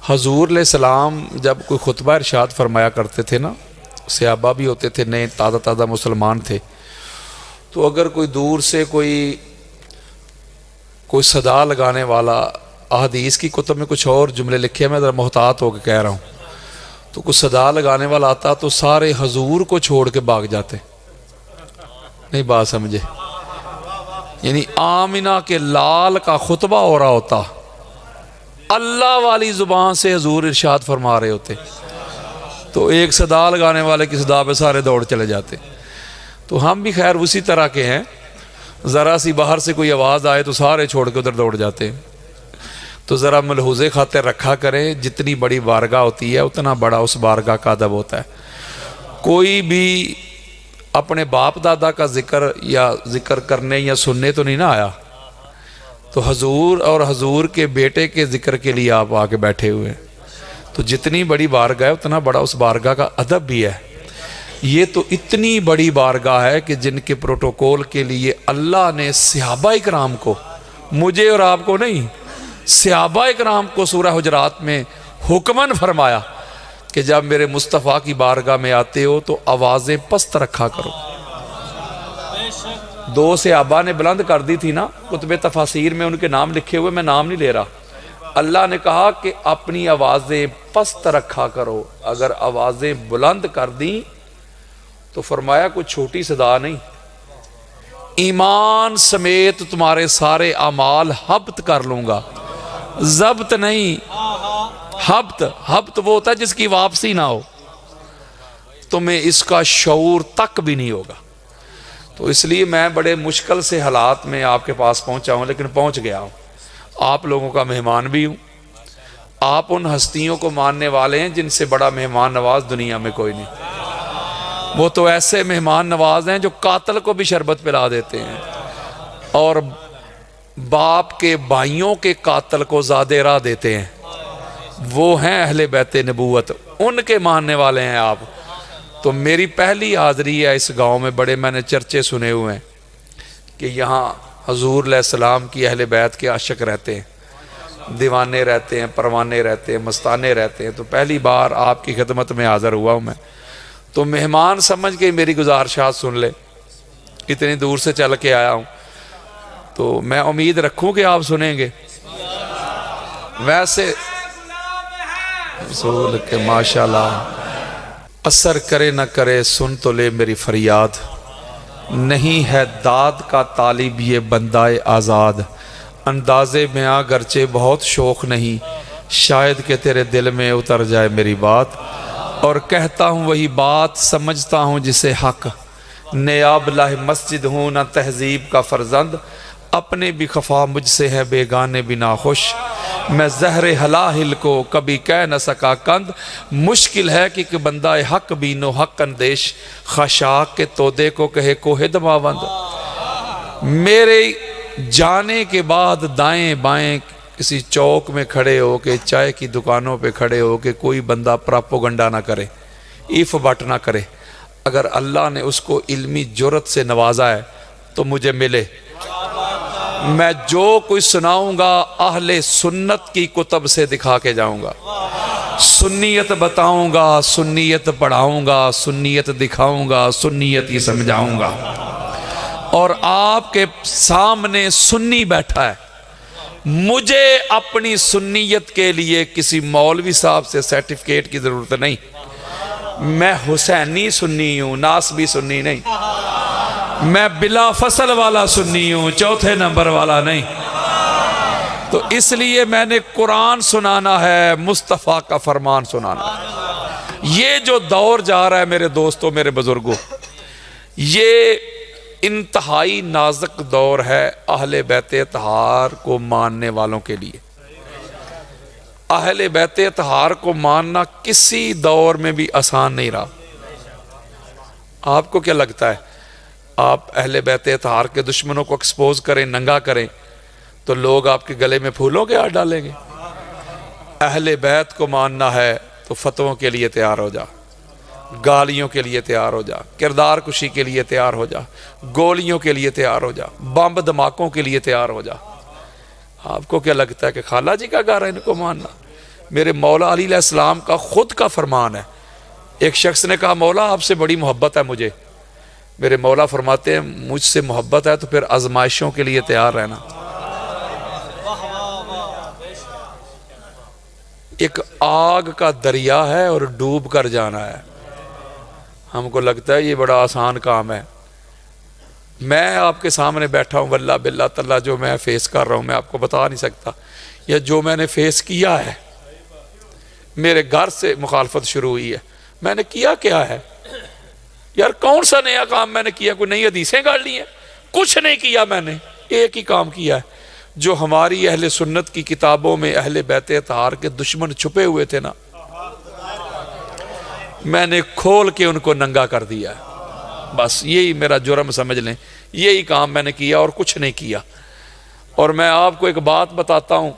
حضور علیہ السلام جب کوئی خطبہ ارشاد فرمایا کرتے تھے نا، صحابہ بھی ہوتے تھے، نئے تازہ مسلمان تھے، تو اگر کوئی دور سے کوئی صدا لگانے والا، احادیث کی کتب میں کچھ اور جملے لکھے ہیں، میں ذرا محتاط ہو کے کہہ رہا ہوں، تو کوئی صدا لگانے والا آتا تو سارے حضور کو چھوڑ کے بھاگ جاتے. نہیں بات سمجھے؟ یعنی آمنہ کے لال کا خطبہ ہو رہا ہوتا، اللہ والی زبان سے حضور ارشاد فرما رہے ہوتے، تو ایک صدا لگانے والے کی صدا پہ سارے دوڑ چلے جاتے. تو ہم بھی خیر اسی طرح کے ہیں، ذرا سی باہر سے کوئی آواز آئے تو سارے چھوڑ کے ادھر دوڑ جاتے. تو ذرا ملحوظے خاطر رکھا کریں، جتنی بڑی بارگاہ ہوتی ہے اتنا بڑا اس بارگاہ کا ادب ہوتا ہے. کوئی بھی اپنے باپ دادا کا ذکر کرنے یا سننے تو نہیں نہ آیا، تو حضور اور حضور کے بیٹے کے ذکر کے لیے آپ آ کے بیٹھے ہوئے ہیں. تو جتنی بڑی بارگاہ ہے اتنا بڑا اس بارگاہ کا ادب بھی ہے. یہ تو اتنی بڑی بارگاہ ہے کہ جن کے پروٹوکول کے لیے اللہ نے صحابہ اکرام کو، مجھے اور آپ کو نہیں، صحابہ اکرام کو سورہ حجرات میں حکماً فرمایا کہ جب میرے مصطفیٰ کی بارگاہ میں آتے ہو تو آوازیں پست رکھا کرو. 2 صحابہ نے بلند کر دی تھی نا، کتب تفاسیر میں ان کے نام لکھے ہوئے، میں نام نہیں لے رہا. اللہ نے کہا کہ اپنی آوازیں پست رکھا کرو. اگر آوازیں بلند کر دیں تو فرمایا کوئی چھوٹی صدا نہیں، ایمان سمیت تمہارے سارے اعمال حبط کر لوں گا. ضبط نہیں، حبط وہ ہوتا ہے جس کی واپسی نہ ہو. تمہیں اس کا شعور تک بھی نہیں ہوگا. تو اس لیے میں بڑے مشکل سے حالات میں آپ کے پاس پہنچا ہوں، لیکن پہنچ گیا ہوں. آپ لوگوں کا مہمان بھی ہوں. آپ ان ہستیوں کو ماننے والے ہیں جن سے بڑا مہمان نواز دنیا میں کوئی نہیں. وہ تو ایسے مہمان نواز ہیں جو قاتل کو بھی شربت پلا دیتے ہیں، اور باپ کے بھائیوں کے قاتل کو زادے راہ دیتے ہیں. وہ ہیں اہل بیت نبوت، ان کے ماننے والے ہیں آپ. تو میری پہلی حاضری ہے اس گاؤں میں. بڑے میں نے چرچے سنے ہوئے ہیں کہ یہاں حضور علیہ السلام کی اہل بیت کے عاشق رہتے ہیں، دیوانے رہتے ہیں، پروانے رہتے ہیں، مستانے رہتے ہیں. تو پہلی بار آپ کی خدمت میں حاضر ہوا ہوں میں. تو مہمان سمجھ کے میری گزارشات سن لے، اتنی دور سے چل کے آیا ہوں، تو میں امید رکھوں کہ آپ سنیں گے. ویسے رسول کے ماشاءاللہ اثر کرے نہ کرے سن تو لے میری فریاد، نہیں ہے داد کا طالب یہ بندہ آزاد. اندازے میں گرچہ بہت شوق نہیں، شاید کہ تیرے دل میں اتر جائے میری بات. اور کہتا ہوں وہی بات، سمجھتا ہوں جسے حق. نیاب لاہ مسجد ہوں نہ تہذیب کا فرزند، اپنے بھی خفا مجھ سے ہے بیگانے بھی ناخوش. میں زہر ہلاہل کو کبھی کہہ نہ سکا کند، مشکل ہے کہ بندہ حق بینو حق اندیش، خشاک کے تودے کو کہے کوہ دماوند. میرے جانے کے بعد دائیں بائیں کسی چوک میں کھڑے ہو کے، چائے کی دکانوں پہ کھڑے ہو کے کوئی بندہ پراپوگنڈا نہ کرے، ایف بٹ نہ کرے. اگر اللہ نے اس کو علمی جرت سے نوازا ہے تو مجھے ملے. میں جو کچھ سناؤں گا اہل سنت کی کتب سے دکھا کے جاؤں گا. سنیت بتاؤں گا، سنیت پڑھاؤں گا، سنیت دکھاؤں گا، سنیت ہی سمجھاؤں گا. اور آپ کے سامنے سنی بیٹھا ہے. مجھے اپنی سنیت کے لیے کسی مولوی صاحب سے سرٹیفکیٹ کی ضرورت نہیں. میں حسینی سنی ہوں، ناسبی سنی نہیں. میں بلا فصل والا سنی ہوں، چوتھے نمبر والا نہیں. تو اس لیے میں نے قرآن سنانا ہے، مصطفیٰ کا فرمان سنانا ہے. یہ جو دور جا رہا ہے میرے دوستوں، میرے بزرگوں، یہ انتہائی نازک دور ہے اہل بیت اطہار کو ماننے والوں کے لیے. اہل بیت اطہار کو ماننا کسی دور میں بھی آسان نہیں رہا. آپ کو کیا لگتا ہے آپ اہل بیت اطہار کے دشمنوں کو ایکسپوز کریں، ننگا کریں تو لوگ آپ کے گلے میں پھولوں کے ہاتھ ڈالیں گے؟ اہل بیت کو ماننا ہے تو فتووں کے لیے تیار ہو جا، گالیوں کے لیے تیار ہو جا، کردار کشی کے لیے تیار ہو جا، گولیوں کے لیے تیار ہو جا، بم دھماکوں کے لیے تیار ہو جا. آپ کو کیا لگتا ہے کہ خالہ جی کا گھر ہے ان کو ماننا؟ میرے مولا علی علیہ السلام کا خود کا فرمان ہے. ایک شخص نے کہا مولا آپ سے بڑی محبت ہے مجھے. میرے مولا فرماتے ہیں مجھ سے محبت ہے تو پھر آزمائشوں کے لیے تیار رہنا. ایک آگ کا دریا ہے اور ڈوب کر جانا ہے. ہم کو لگتا ہے یہ بڑا آسان کام ہے. میں آپ کے سامنے بیٹھا ہوں واللہ باللہ تاللہ جو میں فیس کر رہا ہوں میں آپ کو بتا نہیں سکتا, یا جو میں نے فیس کیا ہے. میرے گھر سے مخالفت شروع ہوئی ہے. میں نے کیا کیا ہے یار؟ کون سا نیا کام میں نے کیا؟ کوئی نئی حدیثیں گاڑ لی ہیں؟ کچھ نہیں کیا. میں نے ایک ہی کام کیا ہے جو ہماری اہل سنت کی کتابوں میں اہل بیت اطہار کے دشمن چھپے ہوئے تھے نا, میں نے کھول کے ان کو ننگا کر دیا ہے. بس یہی میرا جرم سمجھ لیں, یہی کام میں نے کیا اور کچھ نہیں کیا. اور میں آپ کو ایک بات بتاتا ہوں,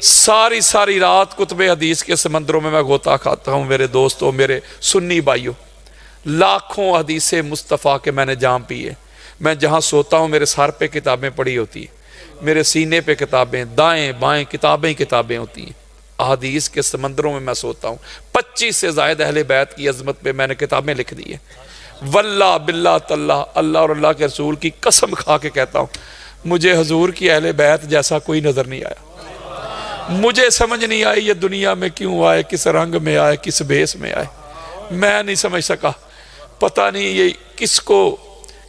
ساری رات کتب حدیث کے سمندروں میں غوطہ کھاتا ہوں میرے دوستوں, میرے سنی بھائیوں. لاکھوں حدیث مصطفیٰ کے میں نے جام پیے. میں جہاں سوتا ہوں میرے سر پہ کتابیں پڑی ہوتی ہیں, میرے سینے پہ کتابیں, دائیں بائیں کتابیں ہوتی ہیں. احادیث کے سمندروں میں سوتا ہوں. 25 سے زائد اہل بیت کی عظمت پہ میں نے کتابیں لکھ دی ہیں. واللہ باللہ تاللہ اللہ اور اللہ کے رسول کی قسم کھا کے کہتا ہوں مجھے حضور کی اہل بیت جیسا کوئی نظر نہیں آیا. مجھے سمجھ نہیں آئی یہ دنیا میں کیوں آئے, کس رنگ میں آئے, کس بیس میں آئے. میں نہیں سمجھ سکا. پتہ نہیں یہ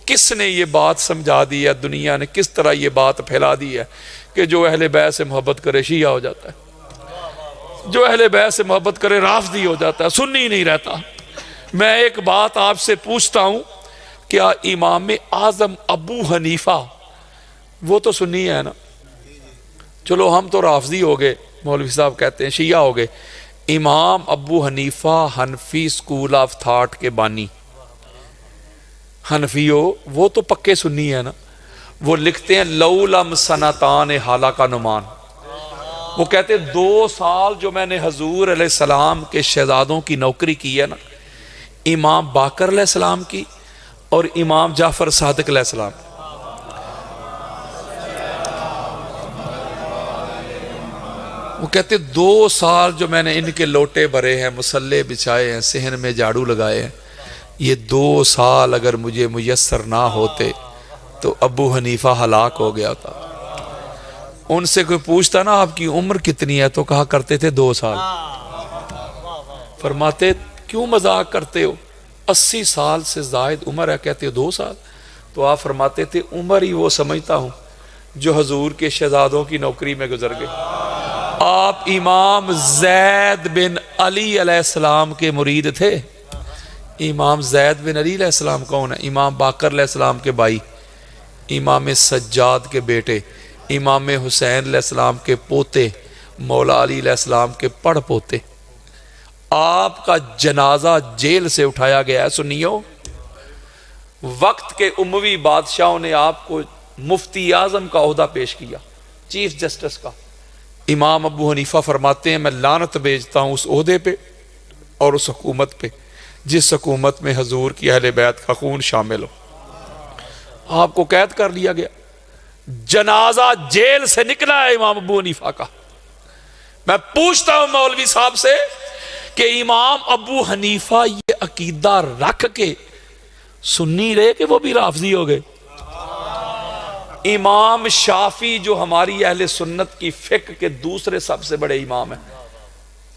کس نے یہ بات سمجھا دی ہے, دنیا نے کس طرح یہ بات پھیلا دی ہے کہ جو اہل بیت سے محبت کرے شیعہ ہو جاتا ہے, جو اہل بیت سے محبت کرے رافضی ہو جاتا ہے, سنی نہیں رہتا. میں ایک بات آپ سے پوچھتا ہوں, کیا امام اعظم ابو حنیفہ وہ تو سنی ہے نا؟ چلو ہم تو رافضی ہو گئے, مولوی صاحب کہتے ہیں شیعہ ہو گئے. امام ابو حنیفہ حنفی سکول آف تھاٹ کے بانی, حنفیو وہ تو پکے سنی ہے نا. وہ لکھتے ہیں لولم سنتان حالہ نمان. وہ کہتے ہیں 2 سال جو میں نے حضور علیہ السلام کے شہزادوں کی نوکری کی ہے نا, امام باقر علیہ السلام کی اور امام جعفر صادق علیہ السلام, وہ کہتے 2 سال جو میں نے ان کے لوٹے بھرے ہیں, مسلح بچھائے ہیں, صحن میں جھاڑو لگائے ہیں, یہ 2 سال اگر مجھے میسر نہ ہوتے تو ابو حنیفہ ہلاک ہو گیا تھا. ان سے کوئی پوچھتا نا آپ کی عمر کتنی ہے تو کہا کرتے تھے 2 سال. فرماتے کیوں مذاق کرتے ہو, 80 سال سے زائد عمر ہے, کہتے ہو 2 سال. تو آپ فرماتے تھے عمر ہی وہ سمجھتا ہوں جو حضور کے شہزادوں کی نوکری میں گزر گئے. آپ امام زید بن علی علیہ السلام کے مرید تھے. امام زید بن علی علیہ السلام کون ہے؟ امام باقر علیہ السلام کے بھائی, امام سجاد کے بیٹے, امام حسین علیہ السلام کے پوتے, مولا علی علیہ السلام کے پڑ پوتے. آپ کا جنازہ جیل سے اٹھایا گیا ہے سنیو. وقت کے اموی بادشاہوں نے آپ کو مفتی اعظم کا عہدہ پیش کیا, چیف جسٹس کا. امام ابو حنیفہ فرماتے ہیں میں لعنت بھیجتا ہوں اس عہدے پہ اور اس حکومت پہ جس حکومت میں حضور کی اہل بیت کا خون شامل ہو. آپ کو قید کر لیا گیا, جنازہ جیل سے نکلا ہے امام ابو حنیفہ کا. میں پوچھتا ہوں مولوی صاحب سے کہ امام ابو حنیفہ یہ عقیدہ رکھ کے سنی رہے کہ وہ بھی رافضی ہو گئے؟ امام شافعی جو ہماری اہل سنت کی فقہ کے دوسرے سب سے بڑے امام ہیں,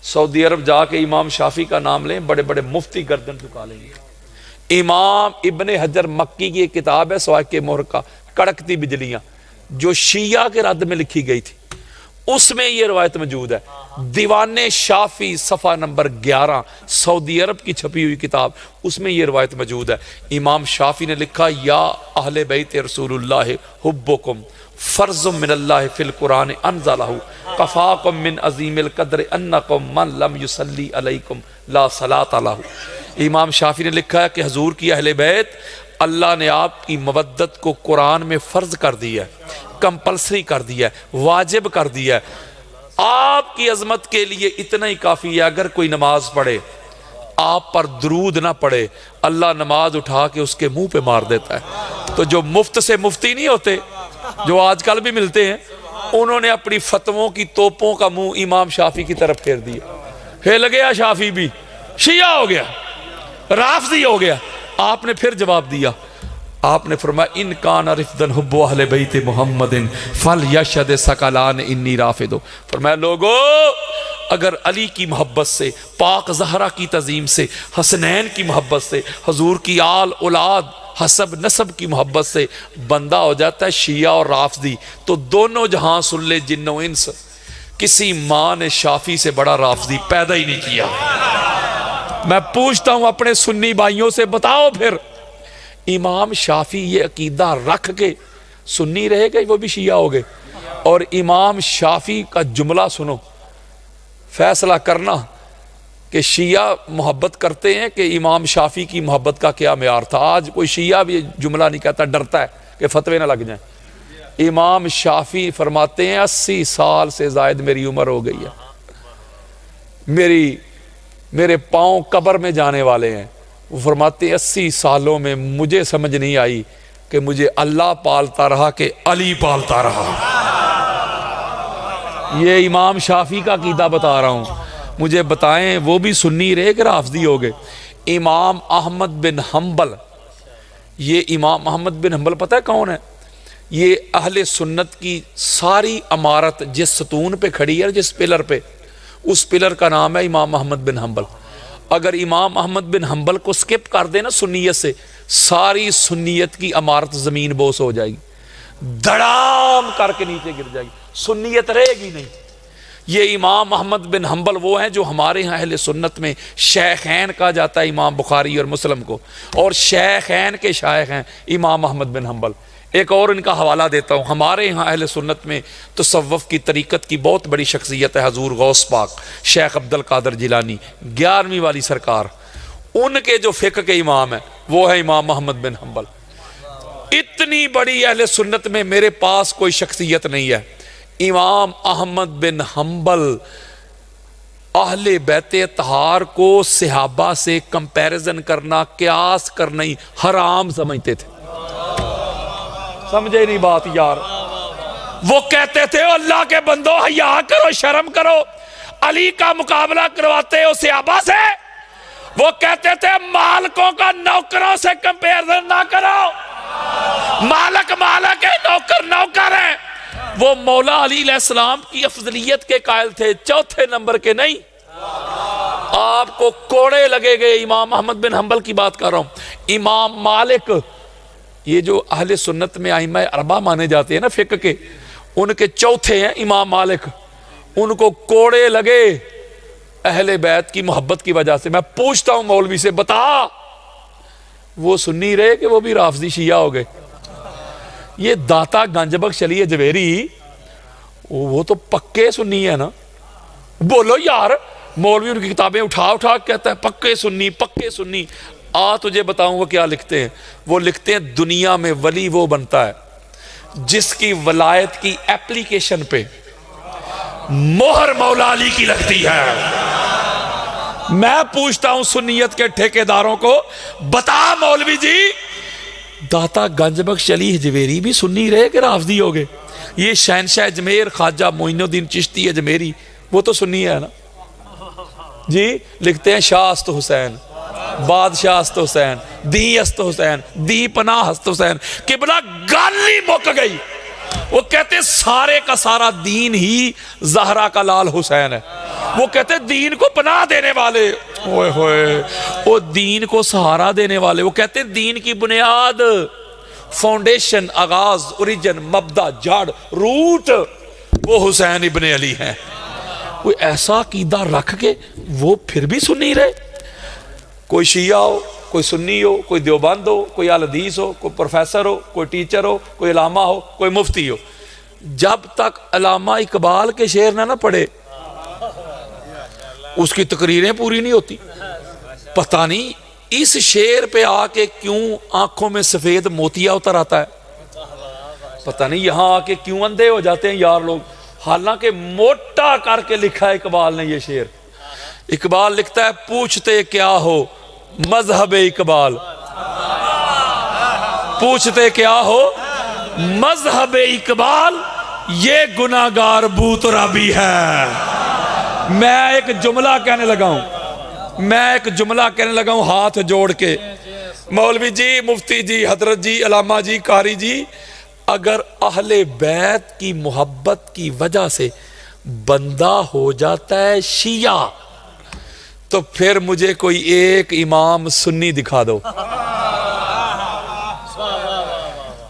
سعودی عرب جا کے امام شافعی کا نام لیں, بڑے بڑے مفتی گردن جھکا لیں گے. امام ابن حجر مکی کی ایک کتاب ہے سواق محرقہ, کڑکتی بجلیاں, جو شیعہ کے رد میں لکھی گئی تھی, اس میں یہ روایت موجود ہے. دیوان شافعی صفحہ نمبر 11, سعودی عرب کی چھپی ہوئی کتاب, اس میں یہ روایت موجود ہے. امام شافعی نے لکھا یا اہل بیت رسول اللہ حبکم فرض من اللہ فی القرآن انزلہ کفاکم من عظیم القدر انکم من لم یصلی علیکم لا صلاۃ لہ. امام شافعی نے لکھا ہے کہ حضور کی اہل بیت اللہ نے آپ کی مودت کو قرآن میں فرض کر دیا ہے, کمپلسری کر دیا ہے, واجب کر دیا ہے. آپ کی عظمت کے لیے اتنا ہی کافی ہے اگر کوئی نماز پڑھے آپ پر درود نہ پڑھے, اللہ نماز اٹھا کے اس کے منہ پہ مار دیتا ہے. تو جو مفت سے مفتی نہیں ہوتے جو آج کل بھی ملتے ہیں, انہوں نے اپنی فتووں کی توپوں کا منہ امام شافعی کی طرف پھیر دیا. ہل گیا شافعی بھی, شیعہ ہو گیا, رافضی ہو گیا. آپ نے پھر جواب دیا, آپ نے فرمایا ان کان رفدن حب اہل بیت محمد فلیشہد ثقلان انی رافض. فرمایا لوگو اگر علی کی محبت سے, پاک زہرا کی تعظیم سے, حسنین کی محبت سے, حضور کی آل اولاد حسب نسب کی محبت سے بندہ ہو جاتا ہے شیعہ اور رافضی, تو دونوں جہاں سن لے جن و انس, کسی ماں نے شافعی سے بڑا رافضی پیدا ہی نہیں کیا. میں پوچھتا ہوں اپنے سنی بھائیوں سے, بتاؤ پھر امام شافعی یہ عقیدہ رکھ کے سنی رہے گئے, وہ بھی شیعہ ہو گئے. اور امام شافعی کا جملہ سنو, فیصلہ کرنا کہ شیعہ محبت کرتے ہیں کہ امام شافعی کی محبت کا کیا معیار تھا. آج کوئی شیعہ بھی جملہ نہیں کہتا, ڈرتا ہے کہ فتوے نہ لگ جائیں. امام شافعی فرماتے ہیں 80 سال سے زائد میری عمر ہو گئی ہے, میرے پاؤں قبر میں جانے والے ہیں. وہ فرماتے ہیں 80 سالوں میں مجھے سمجھ نہیں آئی کہ مجھے اللہ پالتا رہا کہ علی پالتا رہا. یہ امام شافعی کا عقیدہ بتا رہا ہوں, مجھے بتائیں وہ بھی سنی رہے کہ رافضی ہو گئے. امام احمد بن حنبل, یہ امام احمد بن حنبل پتہ ہے کون ہے؟ یہ اہل سنت کی ساری عمارت جس ستون پہ کھڑی ہے, جس پلر پہ, اس پلر کا نام ہے امام احمد بن حنبل. اگر امام احمد بن حنبل کو سکپ کر دے نا سنیت سے, ساری سنیت کی عمارت زمین بوس ہو جائے گی, دھڑام کر کے نیچے گر جائے گی, سنیت رہے گی نہیں. یہ امام احمد بن حنبل وہ ہیں جو ہمارے ہاں اہل سنت میں شیخین کہا جاتا ہے امام بخاری اور مسلم کو, اور شیخین کے شیخ ہیں امام احمد بن حنبل. ایک اور ان کا حوالہ دیتا ہوں, ہمارے ہاں اہل سنت میں تصوف کی طریقت کی بہت بڑی شخصیت ہے حضور غوث پاک شیخ عبد القادر جیلانی 11ویں والی سرکار, ان کے جو فقہ کے امام ہیں وہ ہے امام احمد بن حنبل. اتنی بڑی اہل سنت میں میرے پاس کوئی شخصیت نہیں ہے. امام احمد بن حنبل اہل بیت اطہار کو صحابہ سے کمپیریزن کرنا, قیاس کرنا ہی حرام سمجھتے تھے. سمجھے نہیں بات یار؟ وہ کہتے تھے اللہ کے بندو حیا کرو, شرم کرو, علی کا مقابلہ کرواتے ہو صحابہ سے. وہ کہتے تھے مالکوں کا نوکروں سے کمپیریزن نہ کرو, مالک مالک ہے, نوکر نوکر ہے. وہ مولا علی علیہ السلام کی افضلیت کے قائل تھے, چوتھے نمبر کے نہیں. آپ کو کوڑے لگے گئے, امام احمد بن حنبل کی بات کر رہا ہوں. امام مالک, یہ جو اہل سنت میں ائمہ اربعہ مانے جاتے ہیں نا فقہ کے, ان کے چوتھے ہیں امام مالک. ان کو کوڑے لگے اہل بیت کی محبت کی وجہ سے. میں پوچھتا ہوں مولوی سے, بتا وہ سنی رہے کہ وہ بھی رافضی شیعہ ہو گئے؟ یہ داتا گنج بخش علی اجویری وہ تو پکے سنی ہے نا. بولو یار, مولوی ان کی کتابیں اٹھا اٹھا کہتا ہے پکے سنی پکے سنی. تجھے بتاؤں وہ کیا لکھتے ہیں. وہ لکھتے ہیں دنیا میں ولی وہ بنتا ہے جس کی ولایت کی ایپلیکیشن پہ مہر مولا علی کی لگتی ہے. میں پوچھتا ہوں سنیت کے ٹھیکیداروں کو, بتا مولوی جی داتا گنج بخش علی اجویری بھی سنی رہے کہ رافضی ہو گئے؟ یہ شہنشاہ اجمیر خواجہ معین الدین چشتی اجمیری وہ تو سنی ہے نا جی. لکھتے ہیں شاہ است حسین, بادشاہ است حسین, دی است حسین, دی پناہ است حسین. قبلہ گالی مک گئی. وہ کہتے سارے کا سارا دین ہی زہرا کا لال حسین ہے. وہ کہتے دین کو پناہ دینے والے, اوئے ہوئے, وہ دین کو سہارا دینے والے. وہ کہتے دین کی بنیاد, فاؤنڈیشن, آغاز, اوریجن, مبدا, جڑ, روٹ وہ حسین ابن علی ہیں. کوئی ایسا عقیدہ رکھ کے وہ پھر بھی سنی رہے. کوئی شیعہ ہو, کوئی سنی ہو, کوئی دیوبند ہو, کوئی اہل حدیث ہو, کوئی پروفیسر ہو, کوئی ٹیچر ہو, کوئی علامہ ہو, کوئی مفتی ہو, جب تک علامہ اقبال کے شعر نہ پڑھے اس کی تقریریں پوری نہیں ہوتی. پتہ نہیں اس شعر پہ آ کے کیوں آنکھوں میں سفید موتیا اتر آتا ہے, پتہ نہیں یہاں آ کے کیوں اندھے ہو جاتے ہیں یار لوگ. حالانکہ موٹا کر کے لکھا ہے اقبال نے یہ شعر. اقبال لکھتا ہے پوچھتے کیا ہو مذہب اقبال, پوچھتے کیا ہو مذہب اقبال, یہ گناہگار بوترابی ہے۔ میں ایک جملہ کہنے لگا ہوں ہاتھ جوڑ کے، مولوی جی، مفتی جی، حضرت جی، علامہ جی، قاری جی، اگر اہل بیت کی محبت کی وجہ سے بندہ ہو جاتا ہے شیعہ تو پھر مجھے کوئی ایک امام سنی دکھا دو،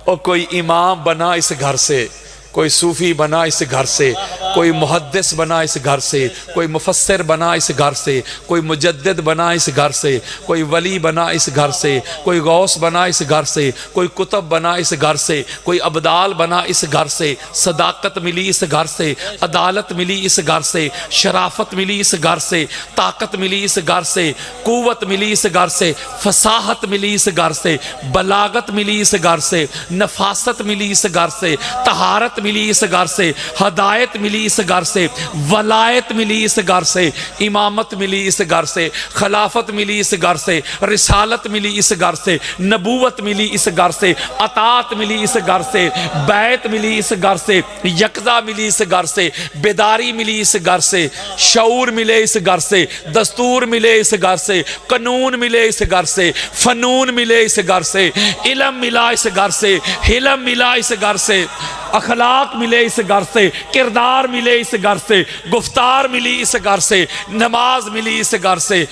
اور کوئی امام بنا اس گھر سے، کوئی صوفی بنا اس گھر سے، کوئی محدث بنا اس گھر سے، کوئی مفسر بنا اس گھر سے، کوئی مجدد بنا اس گھر سے، کوئی ولی بنا اس گھر سے، کوئی غوث بنا اس گھر سے، کوئی کتب بنا اس گھر سے، کوئی ابدال بنا اس گھر سے، صداقت ملی اس گھر سے، عدالت ملی اس گھر سے، شرافت ملی اس گھر سے، طاقت ملی اس گھر سے، قوت ملی اس گھر سے، فصاحت ملی اس گھر سے، بلاغت ملی اس گھر سے، نفاست ملی اس گھر سے، طہارت ملی اس گھر سے، ہدایت ملی اس گھر سے، ولایت ملی اس گھر سے، امامت ملی اس گھر سے، خلافت ملی اس گھر سے، رسالت ملی اس گھر سے، نبوت ملی اس گھر سے، اطاعت ملی اس گھر سے، بیعت ملی اس گھر سے، یقظہ ملی اس گھر سے، بیداری ملی اس گھر سے، شعور ملے اس گھر سے، دستور ملے اس گھر سے، قانون ملے اس گھر سے، فنون ملے اس گھر سے، علم ملا اس گھر سے، حلم ملا اس گھر سے، اخلاق ملے اس گھر سے، کردار ملے اس گھر سے، گفتار ملی اس گھر سے، نماز ملی اس گھر سے،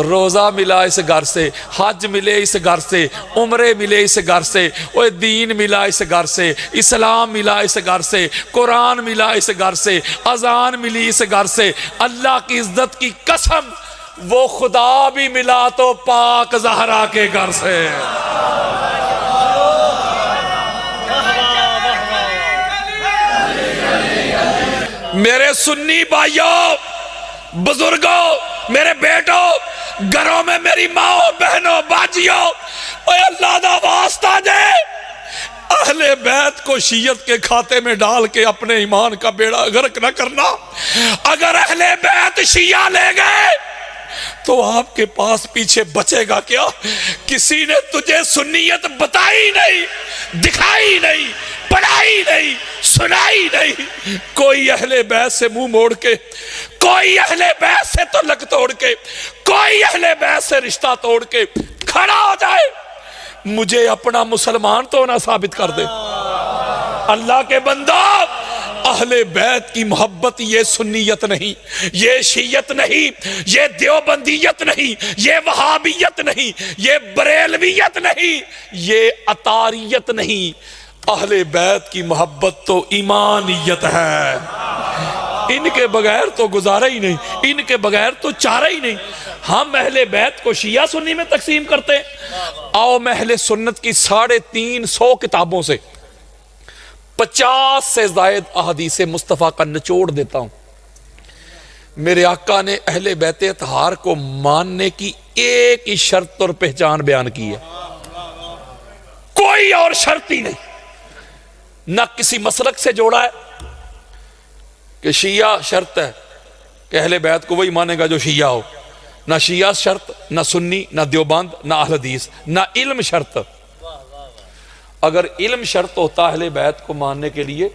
روزہ ملا اس گھر سے، حج ملے اس گھر سے، عمرے ملے اس گھر سے، دین ملا اس گھر سے، اسلام ملا اس گھر سے، قرآن ملا اس گھر سے، اذان ملی اس گھر سے، اللہ کی عزت کی قسم وہ خدا بھی ملا تو پاک زہرا کے گھر سے۔ میرے سنی بھائیوں، بزرگوں، میرے بیٹوں، گھروں میں میری ماں بہنوں باجیوں، اے اللہ دا واسطہ دے، اہل بیت کو شیعت کے کھاتے میں ڈال کے اپنے ایمان کا بیڑا غرق نہ کرنا۔ اگر اہل بیت شیعہ لے گئے تو آپ کے پاس پیچھے بچے گا کیا؟ کسی نے تجھے سنیت بتائی نہیں، دکھائی نہیں، پڑھائی نہیں، سنائی نہیں۔ کوئی اہل بیت سے منہ موڑ کے، کوئی اہل بیت سے تعلق توڑ کے، کوئی اہل بیت سے رشتہ توڑ کے کھڑا ہو جائے، مجھے اپنا مسلمان تو نہ ثابت کر دے۔ اللہ کے بندہ، اہل بیت کی محبت یہ سنیت نہیں، یہ شیعت نہیں، یہ دیوبندیت نہیں، یہ وہابیت نہیں، یہ بریلویت نہیں، یہ اطاریت نہیں۔ اہل بیت کی محبت تو ایمانیت ہے۔ ان کے بغیر تو گزارا ہی نہیں، ان کے بغیر تو چارہ ہی نہیں۔ ہم اہل بیت کو شیعہ سنی میں تقسیم کرتے ہیں۔ آؤ میں اہل سنت کی 350 کتابوں سے 50 سے زائد احادیث مصطفیٰ کا نچوڑ دیتا ہوں۔ میرے آقا نے اہل بیت اطہار کو ماننے کی ایک ہی شرط اور پہچان بیان کی ہے، کوئی اور شرط ہی نہیں۔ نہ کسی مسلک سے جوڑا ہے کہ شیعہ شرط ہے کہ اہل بیت کو وہی مانے گا جو شیعہ ہو، نہ شیعہ شرط، نہ سنی، نہ دیوبند، نہ اہل حدیث، نہ علم شرط۔ اگر علم شرط ہوتا اہل بیت کو ماننے کے لیے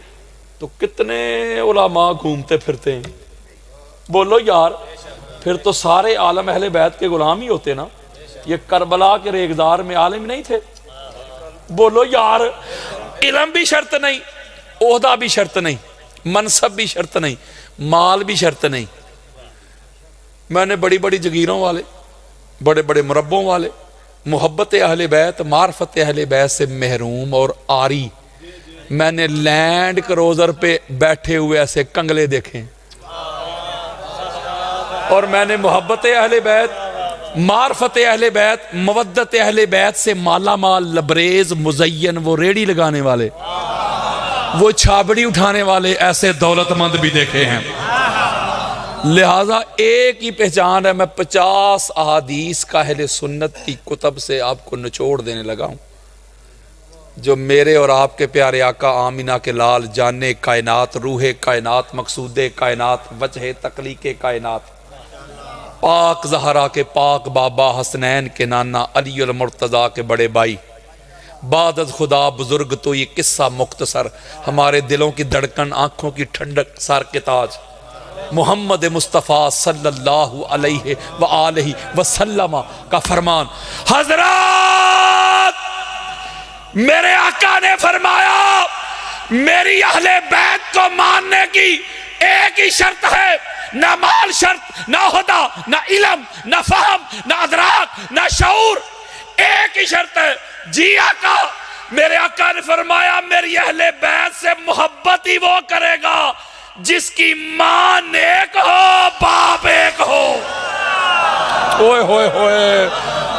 تو کتنے علماء گھومتے پھرتے ہیں؟ بولو یار، پھر تو سارے عالم اہل بیت کے غلام ہی ہوتے نا۔ یہ کربلا کے ریگدار میں عالم نہیں تھے؟ بولو یار، علم بھی شرط نہیں، عہدہ بھی شرط نہیں، منصب بھی شرط نہیں، مال بھی شرط نہیں۔ میں نے بڑی بڑی جگیروں والے، بڑے بڑے مربوں والے، محبت اہل بیت، معرفت اہل بیت سے محروم اور آری، میں نے لینڈ کروزر پہ بیٹھے ہوئے ایسے کنگلے دیکھیں، اور میں نے محبت اہل بیت، معرفت اہل بیت، مودت اہل بیت سے مالا مال، لبریز، مزین، وہ ریڑی لگانے والے، وہ چھابڑی اٹھانے والے ایسے دولت مند بھی دیکھے ہیں۔ لہٰذا ایک ہی پہچان ہے، میں 50 احادیث کا اہل سنت کی کتب سے آپ کو نچوڑ دینے لگا ہوں، جو میرے اور آپ کے پیارے آقا آمینہ کے لال، جانے کائنات، روح کائنات، مقصود کائنات، وجہ تخلیق کائنات، پاک زہرا کے پاک بابا، حسنین کے نانا، علی المرتضیٰ کے بڑے بھائی، بعد از خدا بزرگ تو یہ قصہ مختصر، ہمارے دلوں کی دھڑکن، آنکھوں کی ٹھنڈک، سر کے تاج محمد مصطفیٰ صلی اللہ علیہ وآلہ وسلم کا فرمان۔ حضرات میرے آقا نے فرمایا میری اہل بیت کو ماننے کی ایک ہی شرط ہے، نہ مال شرط، نہ عہدہ، نہ علم، نہ فہم، نہ ادراک، نہ شعور، ایک ہی شرط ہے۔ جی آقا، میرے آقا نے فرمایا میری اہل بیت سے محبت ہی وہ کرے گا جس کی ماں نیک ہو، باپ ایک ہو۔ اوئے ہوئے ہوئے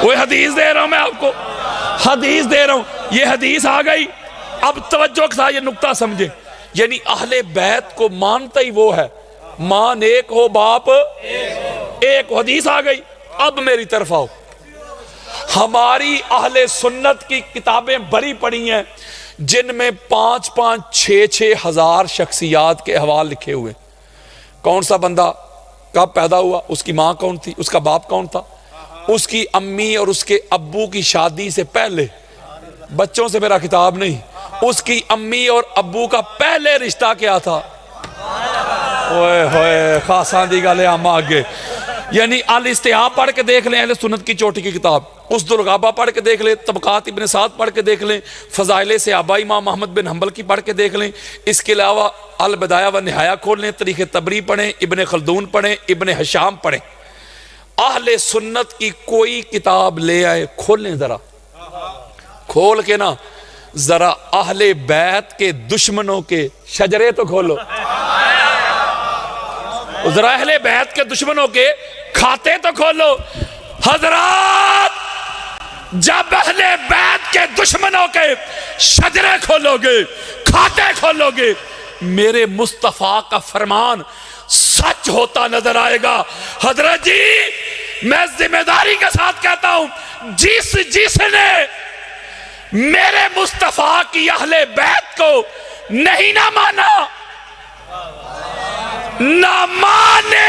اوئے، حدیث دے رہا ہوں میں آپ کو، حدیث دے رہا ہوں، یہ حدیث آ گئی۔ اب توجہ کے ساتھ یہ نکتہ سمجھیں، یعنی اہل بیت کو مانتا ہی وہ ہے ماں نیک ہو، باپ ایک ہو۔ حدیث آ گئی۔ اب میری طرف آؤ، ہماری اہل سنت کی کتابیں بڑی پڑی ہیں جن میں 5-6 ہزار شخصیات کے احوال لکھے ہوئے۔ کون سا بندہ کب پیدا ہوا، اس کی ماں کون تھی، اس کا باپ کون تھا، اس کی امی اور اس کے ابو کی شادی سے پہلے، بچوں سے میرا کتاب نہیں، اس کی امی اور ابو کا پہلے رشتہ کیا تھا۔ اوئے ہوئے خاصان دی گالے ہم آگے، یعنی الاستیاب پڑھ کے دیکھ لیں، اہل سنت کی چوٹی کی کتاب، اس دلغابہ پڑھ کے دیکھ لیں، طبقات ابن سعد پڑھ کے دیکھ لیں، فضائل صحابہ امام محمد بن حنبل کی پڑھ کے دیکھ لیں، اس کے علاوہ البدایہ و نہایہ کھول لیں، تاریخ تبری پڑھیں، ابن خلدون پڑھیں، ابن حشام پڑھیں۔ اہل سنت کی کوئی کتاب لے آئے، کھول لیں ذرا، کھول کے نا ذرا اہل بیت کے دشمنوں کے شجرے تو کھولو، ذرا اہل بیت کے دشمنوں کے کھاتے تو کھولو۔ حضرات جب اہل بیت کے دشمنوں کے شجرے کھولو گے، کھاتے کھولو گے، میرے مصطفیٰ کا فرمان سچ ہوتا نظر آئے گا۔ حضرت جی میں ذمہ داری کے ساتھ کہتا ہوں، جس نے میرے مصطفیٰ کی اہل بیت کو نہیں نہ مانا، نہ مانے